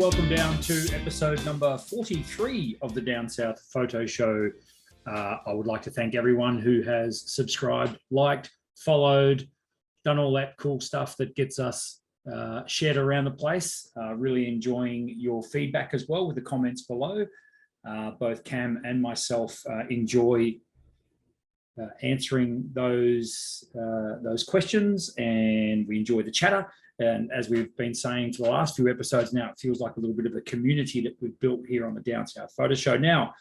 welcome down to episode number 43 of the Down South Photo Show. I would like to thank everyone who has subscribed, liked, followed, done all that cool stuff that gets us shared around the place. Really enjoying your feedback as well with the comments below. Both Cam and myself enjoy answering those questions, and we enjoy the chatter. And as we've been saying for the last few episodes now, it feels like a little bit of a community that we've built here on the Down South Photo Show. Now,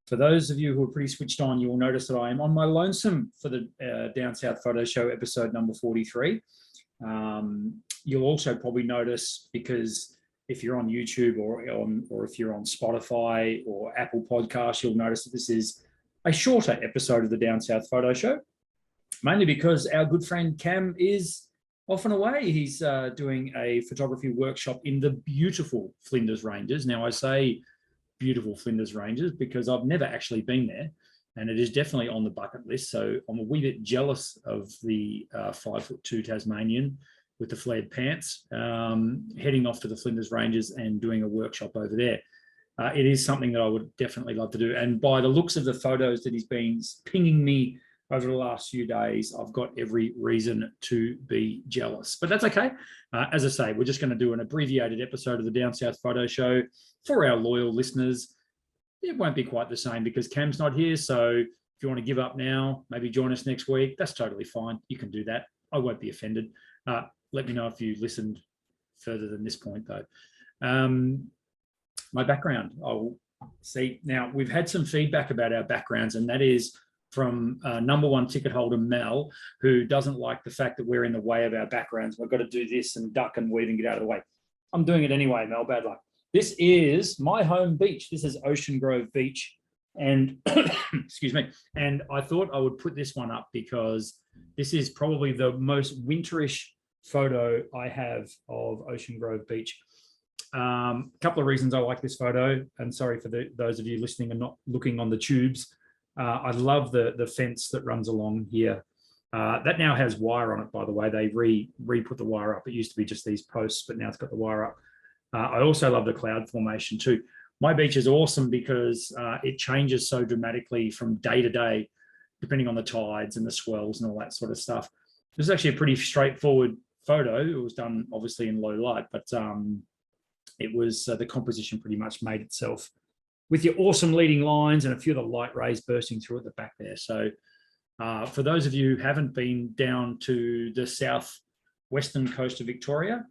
for those of you who are pretty switched on, you will notice that I am on my lonesome for the Down South Photo Show episode number 43. You'll also probably notice, because if you're on YouTube or if you're on Spotify or Apple Podcasts, you'll notice that this is a shorter episode of the Down South Photo Show, mainly because our good friend Cam is off and away. He's doing a photography workshop in the beautiful Flinders Ranges. Now, I say beautiful Flinders Ranges because I've never actually been there, and it is definitely on the bucket list. So I'm a wee bit jealous of the 5'2" Tasmanian with the flared pants, heading off to the Flinders Ranges and doing a workshop over there. It is something that I would definitely love to do. And by the looks of the photos that he's been pinging me over the last few days, I've got every reason to be jealous. But that's okay. As I say, we're just going to do an abbreviated episode of the Down South Photo Show for our loyal listeners. It won't be quite the same because Cam's not here. So if you want to give up now, maybe join us next week, that's totally fine. You can do that. I won't be offended. Let me know if you listened further than this point, though. My background, I'll see. Now, we've had some feedback about our backgrounds, and that is from number one ticket holder Mel, who doesn't like the fact that we're in the way of our backgrounds. We've got to do this and duck and weave and get out of the way. I'm doing it anyway, Mel, bad luck. This is my home beach. This is Ocean Grove Beach. And excuse me. And I thought I would put this one up because this is probably the most winterish photo I have of Ocean Grove Beach. A couple of reasons I like this photo, and sorry for those of you listening and not looking on the tubes. I love the fence that runs along here. That now has wire on it, by the way. They re-put the wire up. It used to be just these posts, but now it's got the wire up. I also love the cloud formation too. My beach is awesome because it changes so dramatically from day to day, depending on the tides and the swells and all that sort of stuff. This is actually a pretty straightforward photo. It was done obviously in low light, but it was the composition pretty much made itself with your awesome leading lines and a few of the light rays bursting through at the back there. So for those of you who haven't been down to the southwestern coast of Victoria,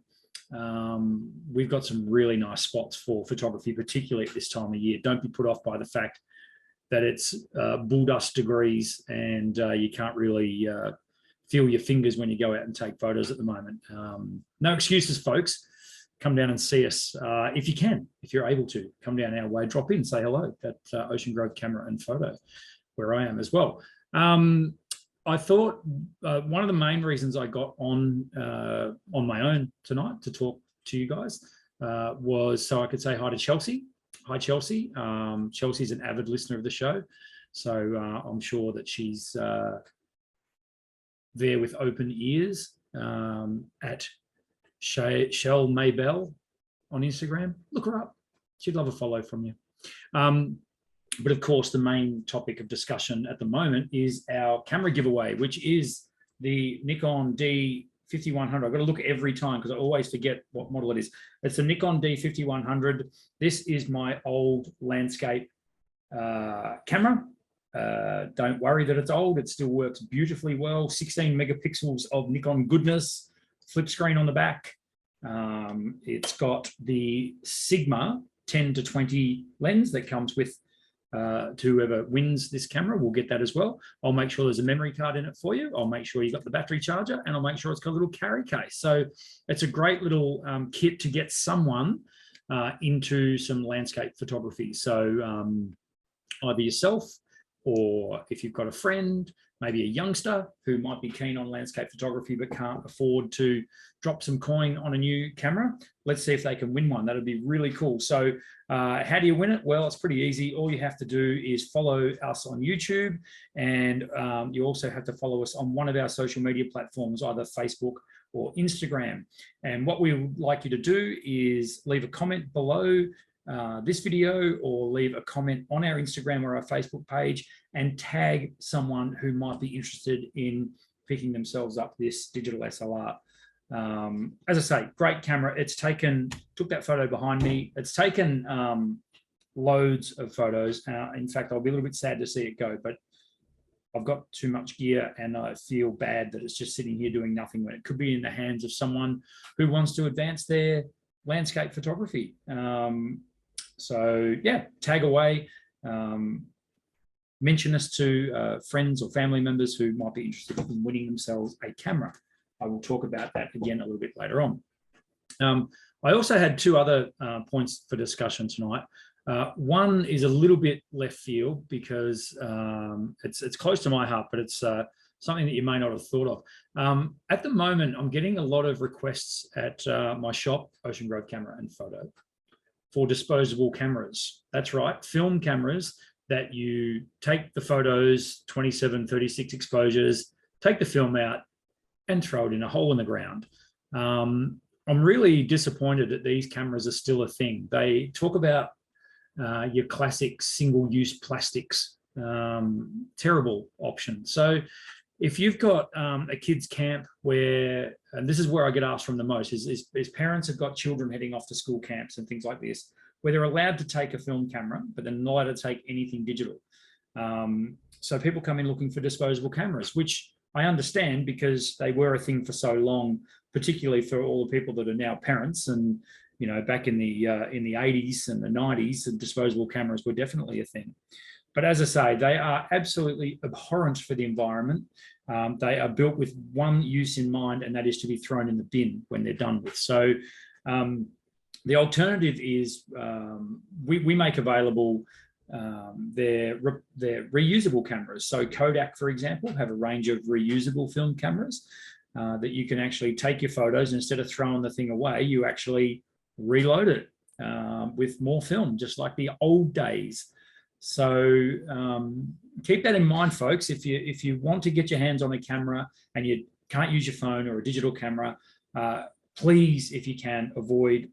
we've got some really nice spots for photography, particularly at this time of year. Don't be put off by the fact that it's bull dust degrees and you can't really feel your fingers when you go out and take photos at the moment. No excuses, folks. Come down and see us if you can, if you're able to. Come down our way, drop in, say hello at Ocean Grove Camera and Photo, where I am as well. I thought one of the main reasons I got on my own tonight to talk to you guys was so I could say hi to Chelsea. Hi, Chelsea. Chelsea's an avid listener of the show, so I'm sure that she's there with open ears at Shell Maybell on Instagram. Look her up. She'd love a follow from you. But of course, the main topic of discussion at the moment is our camera giveaway, which is the Nikon D5100. I've got to look every time because I always forget what model it is. It's the Nikon D5100. This is my old landscape camera. Don't worry that it's old. It still works beautifully well. 16 megapixels of Nikon goodness. Flip screen on the back. It's got the Sigma 10 to 20 lens that comes with to whoever wins this camera will get that as well. I'll make sure there's a memory card in it for you. I'll make sure you got the battery charger, and I'll make sure it's got a little carry case. So it's a great little kit to get someone into some landscape photography. So either yourself, or if you've got a friend, maybe a youngster who might be keen on landscape photography but can't afford to drop some coin on a new camera, let's see if they can win one. That'd be really cool. So how do you win it? Well, it's pretty easy. All you have to do is follow us on YouTube, and you also have to follow us on one of our social media platforms, either Facebook or Instagram. And what we would like you to do is leave a comment below this video, or leave a comment on our Instagram or our Facebook page, and tag someone who might be interested in picking themselves up this digital SLR. As I say, great camera. It's took that photo behind me. It's taken loads of photos. In fact, I'll be a little bit sad to see it go, but I've got too much gear and I feel bad that it's just sitting here doing nothing when it could be in the hands of someone who wants to advance their landscape photography. So yeah, tag away, mention us to friends or family members who might be interested in winning themselves a camera. I will talk about that again a little bit later on. I also had two other points for discussion tonight. One is a little bit left field because it's close to my heart, but it's something that you may not have thought of. At the moment, I'm getting a lot of requests at my shop, Ocean Grove Camera and Photo, for disposable cameras. That's right, film cameras that you take the photos, 27, 36 exposures, take the film out and throw it in a hole in the ground. I'm really disappointed that these cameras are still a thing. They talk about your classic single-use plastics, terrible option. So if you've got a kid's camp where, and this is where I get asked from the most, is parents have got children heading off to school camps and things like this, where they're allowed to take a film camera, but they're not allowed to take anything digital. So people come in looking for disposable cameras, which I understand because they were a thing for so long, particularly for all the people that are now parents. And you know, back in the 80s and the 90s, the disposable cameras were definitely a thing. But as I say, they are absolutely abhorrent for the environment. They are built with one use in mind, and that is to be thrown in the bin when they're done with. So the alternative is we make available their reusable cameras. So Kodak, for example, have a range of reusable film cameras that you can actually take your photos, and instead of throwing the thing away, you actually reload it with more film, just like the old days. So keep that in mind, folks. If you want to get your hands on a camera and you can't use your phone or a digital camera, please, if you can, avoid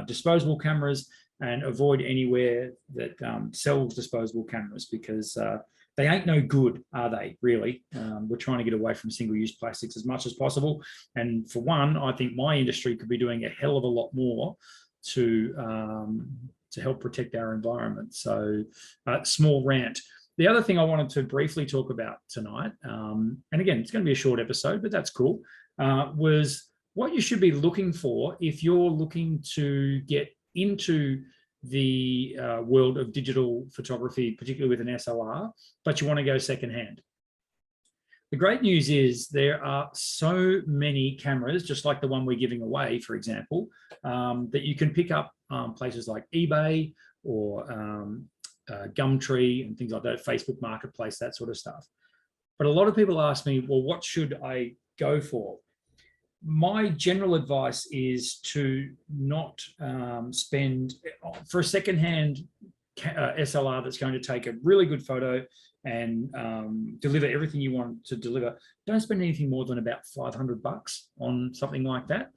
disposable cameras and avoid anywhere that sells disposable cameras, because they ain't no good, are they, really? We're trying to get away from single-use plastics as much as possible. And for one, I think my industry could be doing a hell of a lot more to help protect our environment. So small rant. The other thing I wanted to briefly talk about tonight, and again, it's going to be a short episode, but that's cool, was what you should be looking for if you're looking to get into the world of digital photography, particularly with an SLR, but you want to go secondhand. The great news is there are so many cameras, just like the one we're giving away, for example, that you can pick up places like eBay or Gumtree and things like that, Facebook Marketplace, that sort of stuff. But a lot of people ask me, well, what should I go for? My general advice is to not spend for a secondhand SLR that's going to take a really good photo and deliver everything you want to deliver. Don't spend anything more than about $500 on something like that.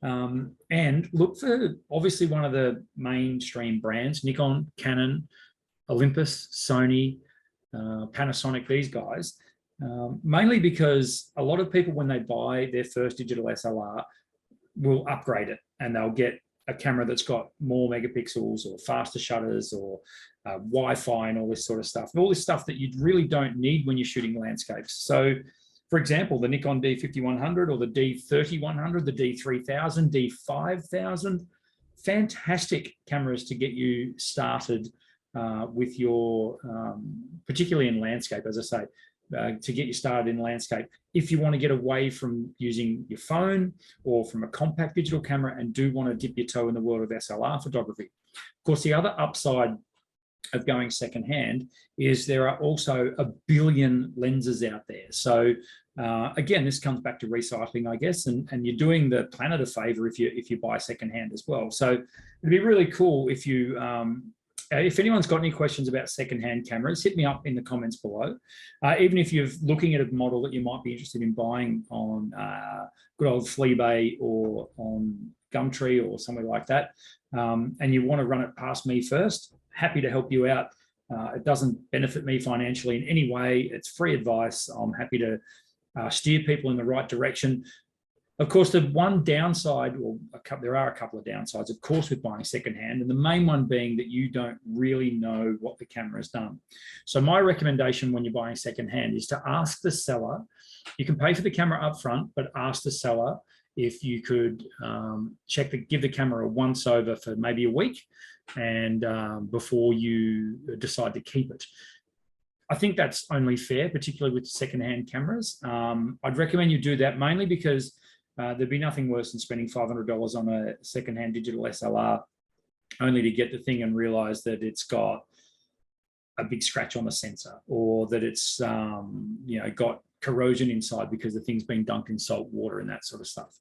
And look for obviously one of the mainstream brands, Nikon, Canon, Olympus, Sony, Panasonic, these guys. Mainly because a lot of people, when they buy their first digital SLR, will upgrade it and they'll get a camera that's got more megapixels or faster shutters or Wi-Fi and all this sort of stuff. And all this stuff that you really don't need when you're shooting landscapes. So, for example, the Nikon D5100 or the D3100, the D3000, D5000, fantastic cameras to get you started with your, particularly in landscape, as I say. To get you started in landscape, if you want to get away from using your phone or from a compact digital camera and do want to dip your toe in the world of SLR photography. Of course, the other upside of going secondhand is there are also a billion lenses out there. So again, this comes back to recycling, I guess, and you're doing the planet a favor if you buy secondhand as well. So it'd be really cool if you if anyone's got any questions about secondhand cameras, hit me up in the comments below. Even if you're looking at a model that you might be interested in buying on good old Fleabay or on Gumtree or somewhere like that, and you want to run it past me first, happy to help you out. It doesn't benefit me financially in any way. It's free advice. I'm happy to steer people in the right direction. Of course, the one downside, or there are a couple of downsides, of course, with buying secondhand, and the main one being that you don't really know what the camera has done. So my recommendation when you're buying secondhand is to ask the seller. You can pay for the camera up front, but ask the seller if you could give the camera a once over for maybe a week, and before you decide to keep it. I think that's only fair, particularly with secondhand cameras. I'd recommend you do that mainly because there'd be nothing worse than spending $500 on a secondhand digital SLR only to get the thing and realize that it's got a big scratch on the sensor, or that it's got corrosion inside because the thing's been dunked in salt water and that sort of stuff.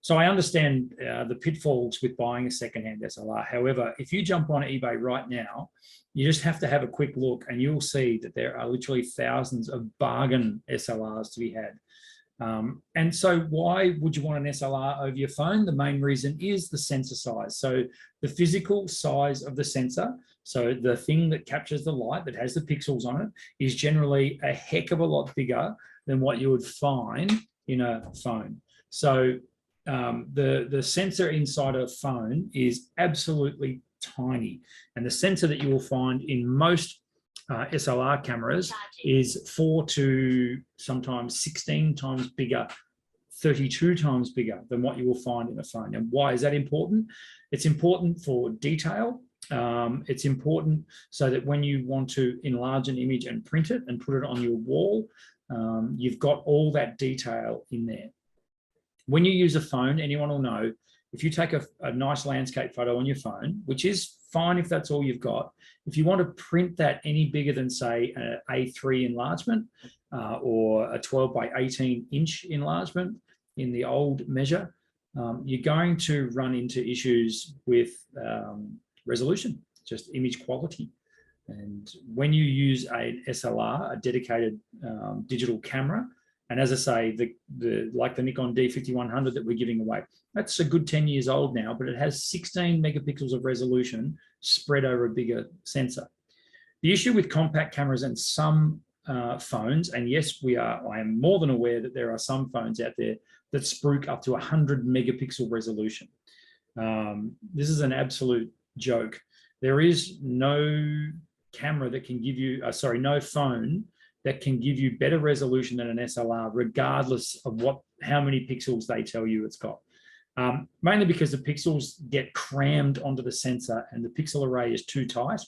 So I understand the pitfalls with buying a secondhand SLR. However, if you jump on eBay right now, you just have to have a quick look and you'll see that there are literally thousands of bargain SLRs to be had. And so why would you want an SLR over your phone? The main reason is the sensor size. So the physical size of the sensor, so the thing that captures the light that has the pixels on it, is generally a heck of a lot bigger than what you would find in a phone. So the sensor inside a phone is absolutely tiny. And the sensor that you will find in most SLR cameras is 4 to sometimes 16 times bigger, 32 times bigger than what you will find in a phone. And why is that important? It's important for detail. It's important so that when you want to enlarge an image and print it and put it on your wall, you've got all that detail in there. When you use a phone, anyone will know, if you take a nice landscape photo on your phone, which is fine if that's all you've got, if you want to print that any bigger than, say, an A3 enlargement or a 12 by 18 inch enlargement in the old measure, you're going to run into issues with resolution, just image quality. And when you use an SLR, a dedicated digital camera, and as I say, like the Nikon D5100 that we're giving away, that's a good 10 years old now, but it has 16 megapixels of resolution spread over a bigger sensor. The issue with compact cameras and some phones, and yes, I am more than aware that there are some phones out there that spruik up to 100 megapixel resolution. This is an absolute joke. There is no camera that can give you, no phone that can give you better resolution than an SLR, regardless of how many pixels they tell you it's got. Mainly because the pixels get crammed onto the sensor and the pixel array is too tight,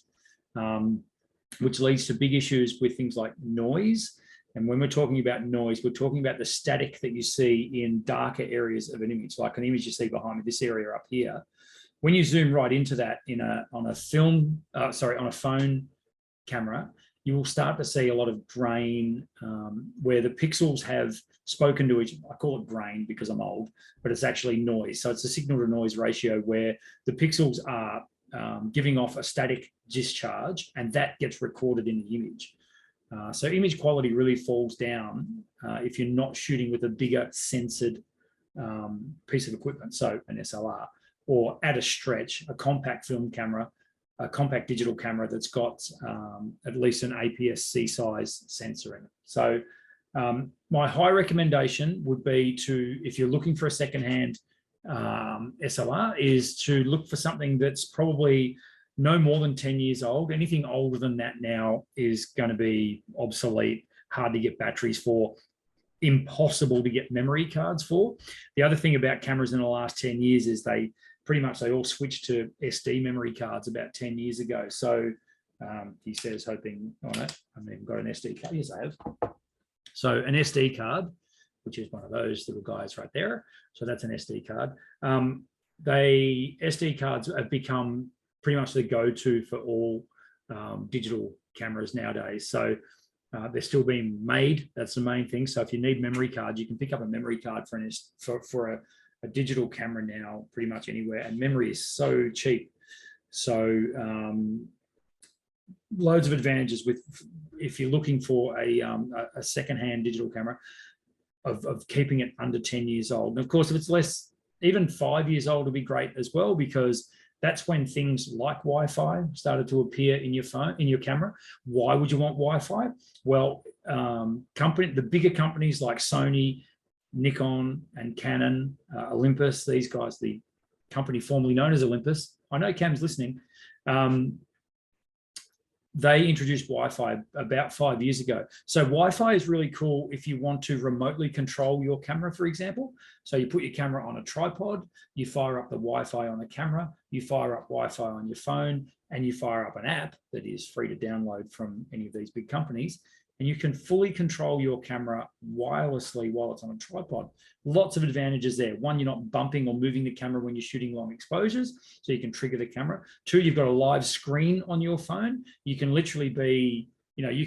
which leads to big issues with things like noise. And when we're talking about noise, we're talking about the static that you see in darker areas of an image, like an image you see behind me, this area up here. When you zoom right into that on a phone camera, you will start to see a lot of grain where the pixels have spoken to each. I call it grain because I'm old, but it's actually noise. So it's a signal to noise ratio where the pixels are giving off a static discharge, and that gets recorded in the image. So image quality really falls down if you're not shooting with a bigger censored piece of equipment, so an SLR, or at a stretch, a compact film camera, a compact digital camera that's got at least an APS-C size sensor in it. So my high recommendation would be if you're looking for a secondhand SLR, is to look for something that's probably no more than 10 years old. Anything older than that now is going to be obsolete, hard to get batteries for, impossible to get memory cards for. The other thing about cameras in the last 10 years is they all switched to SD memory cards about 10 years ago. So he says, hoping on it, I haven't even got an SD card. Yes, I have. So an SD card, which is one of those little guys right there. So that's an SD card. SD cards have become pretty much the go-to for all digital cameras nowadays. So they're still being made. That's the main thing. So if you need memory cards, you can pick up a memory card for a digital camera now pretty much anywhere. And memory is so cheap. So loads of advantages with if you're looking for a secondhand digital camera of keeping it under 10 years old. And of course, if it's less, even 5 years old would be great as well, because that's when things like Wi-Fi started to appear in your phone, in your camera. Why would you want Wi-Fi? Well, the bigger companies like Sony, Nikon, and Canon, Olympus, these guys, the company formerly known as Olympus, I know Cam's listening, they introduced Wi-Fi about 5 years ago. So Wi-Fi is really cool if you want to remotely control your camera, for example. So you put your camera on a tripod, you fire up the Wi-Fi on the camera, you fire up Wi-Fi on your phone, and you fire up an app that is free to download from any of these big companies. And you can fully control your camera wirelessly while it's on a tripod. Lots of advantages there. One, you're not bumping or moving the camera when you're shooting long exposures, so you can trigger the camera. Two, you've got a live screen on your phone. You can literally be,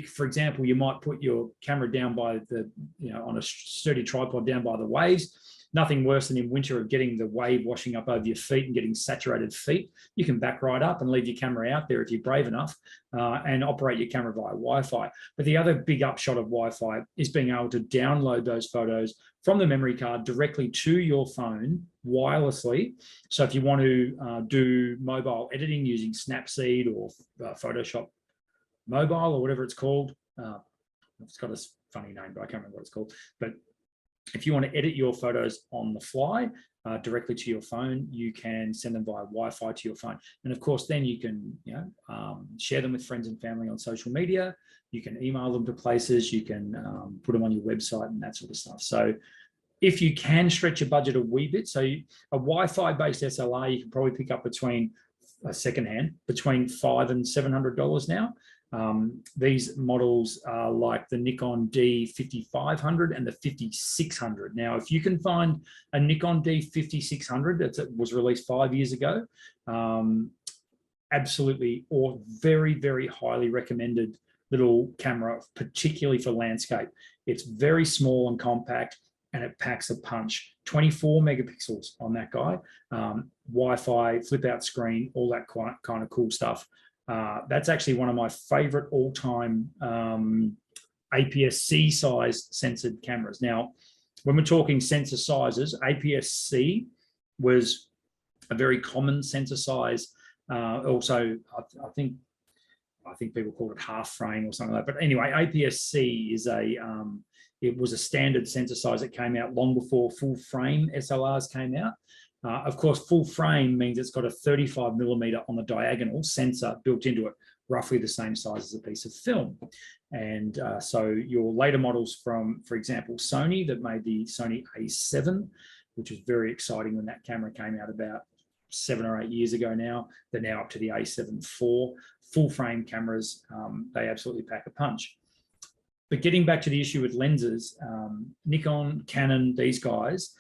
for example, you might put your camera down by on a sturdy tripod down by the waves. Nothing worse than in winter of getting the wave washing up over your feet and getting saturated feet. You can back right up and leave your camera out there if you're brave enough and operate your camera via Wi-Fi. But the other big upshot of Wi-Fi is being able to download those photos from the memory card directly to your phone wirelessly. So if you want to do mobile editing using Snapseed or Photoshop Mobile or whatever it's called, it's got a funny name, but I can't remember what it's called. But if you want to edit your photos on the fly directly to your phone, you can send them via Wi-Fi to your phone. And of course, then you can share them with friends and family on social media. You can email them to places. You can put them on your website and that sort of stuff. So if you can stretch your budget a wee bit, so a Wi-Fi based SLR, you can probably pick up between secondhand between $500 and $700 now. These models are like the Nikon D5500 and the 5600. Now, if you can find a Nikon D5600 that was released 5 years ago, absolutely, or very, very highly recommended little camera, particularly for landscape. It's very small and compact, and it packs a punch. 24 megapixels on that guy, Wi-Fi, flip out screen, all that kind of cool stuff. That's actually one of my favorite all-time APS-C size censored cameras. Now, when we're talking sensor sizes, APS-C was a very common sensor size. Also, I think people call it half frame or something like that. But anyway, APS-C is it was a standard sensor size that came out long before full frame SLRs came out. Of course, full frame means it's got a 35 millimeter on the diagonal sensor built into it, roughly the same size as a piece of film. And so your later models from, for example, Sony that made the Sony A7, which was very exciting when that camera came out about 7 or 8 years ago now. They're now up to the A7 IV. Full frame cameras, they absolutely pack a punch. But getting back to the issue with lenses, Nikon, Canon, these guys,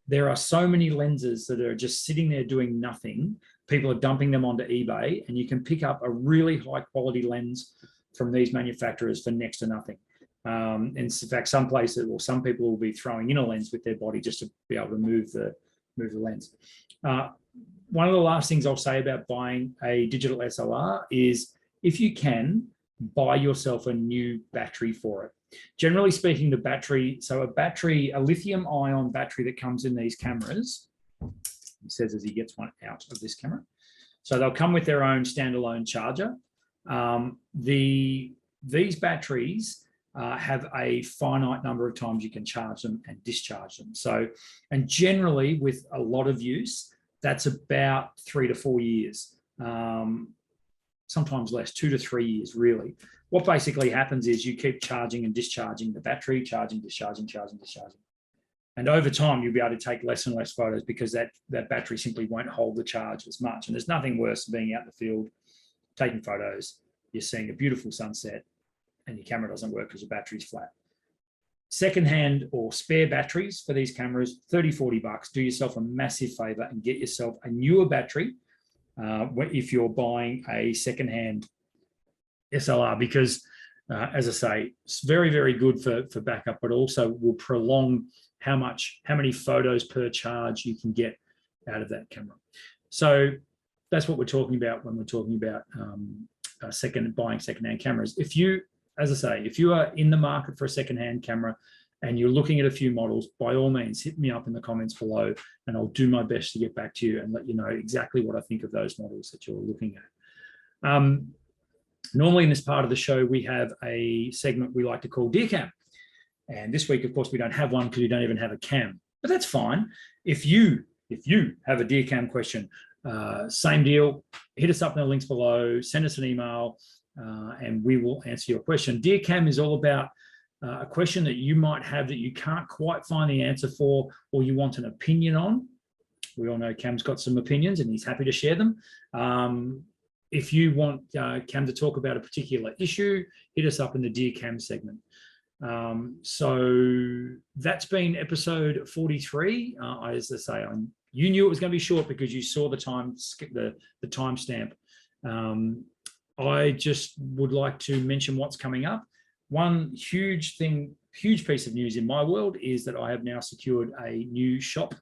there are so many lenses that are just sitting there doing nothing. People are dumping them onto eBay, and you can pick up a really high quality lens from these manufacturers for next to nothing. In fact, some places or some people will be throwing in a lens with their body just to be able to move the lens. One of the last things I'll say about buying a digital SLR is, if you can, buy yourself a new battery for it. Generally speaking, the battery, so a lithium ion battery that comes in these cameras, he says as he gets one out of this camera. So they'll come with their own standalone charger. These batteries have a finite number of times you can charge them and discharge them. So, and generally with a lot of use, that's about 3 to 4 years. Sometimes less, 2 to 3 years, really. What basically happens is you keep charging and discharging the battery, charging, discharging, charging, discharging. And over time, you'll be able to take less and less photos because that battery simply won't hold the charge as much. And there's nothing worse than being out in the field, taking photos, you're seeing a beautiful sunset, and your camera doesn't work because your battery's flat. Secondhand or spare batteries for these cameras, 30, 40 bucks. Do yourself a massive favor and get yourself a newer battery if you're buying a secondhand SLR because, as I say, it's very, very good for backup, but also will prolong how many photos per charge you can get out of that camera. So that's what we're talking about when we're talking about buying secondhand cameras. If you, as I say, if you are in the market for a secondhand camera and you're looking at a few models, by all means, hit me up in the comments below and I'll do my best to get back to you and let you know exactly what I think of those models that you're looking at. Normally in this part of the show, we have a segment we like to call Dear Cam. And this week, of course, we don't have one because we don't even have a cam, but that's fine. If you have a Dear Cam question, same deal, hit us up in the links below, send us an email, and we will answer your question. Dear Cam is all about a question that you might have that you can't quite find the answer for, or you want an opinion on. We all know Cam's got some opinions and he's happy to share them. If you want Cam to talk about a particular issue, hit us up in the Dear Cam segment. So that's been episode 43. As I say, you knew it was going to be short because you saw the timestamp. I just would like to mention what's coming up. One huge piece of news in my world is that I have now secured a new shop,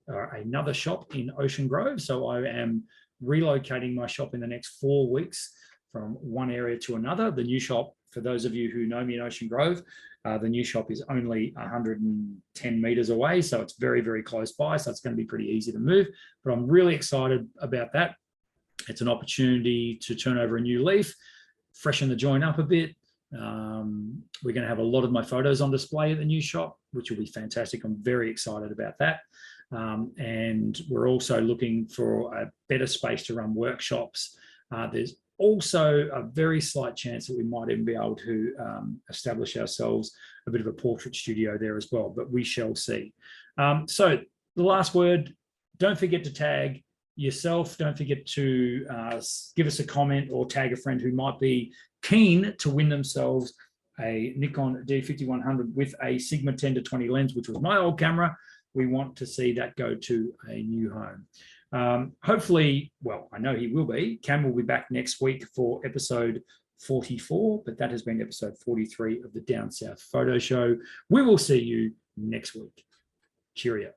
another shop in Ocean Grove. So I am relocating my shop in the next 4 weeks from one area to another. The new shop, for those of you who know me in Ocean Grove, the new shop is only 110 meters away. So it's very, very close by. So it's going to be pretty easy to move, but I'm really excited about that. It's an opportunity to turn over a new leaf, freshen the joint up a bit. We're going to have a lot of my photos on display at the new shop, which will be fantastic. I'm very excited about that. And we're also looking for a better space to run workshops. There's also a very slight chance that we might even be able to establish ourselves a bit of a portrait studio there as well, but we shall see. So the last word, don't forget to tag yourself. Don't forget to give us a comment or tag a friend who might be keen to win themselves a Nikon D5100 with a Sigma 10-20 lens, which was my old camera. We want to see that go to a new home. Hopefully, well, I know he will be. Cam will be back next week for episode 44, but that has been episode 43 of the Down South Photo Show. We will see you next week. Cheerio.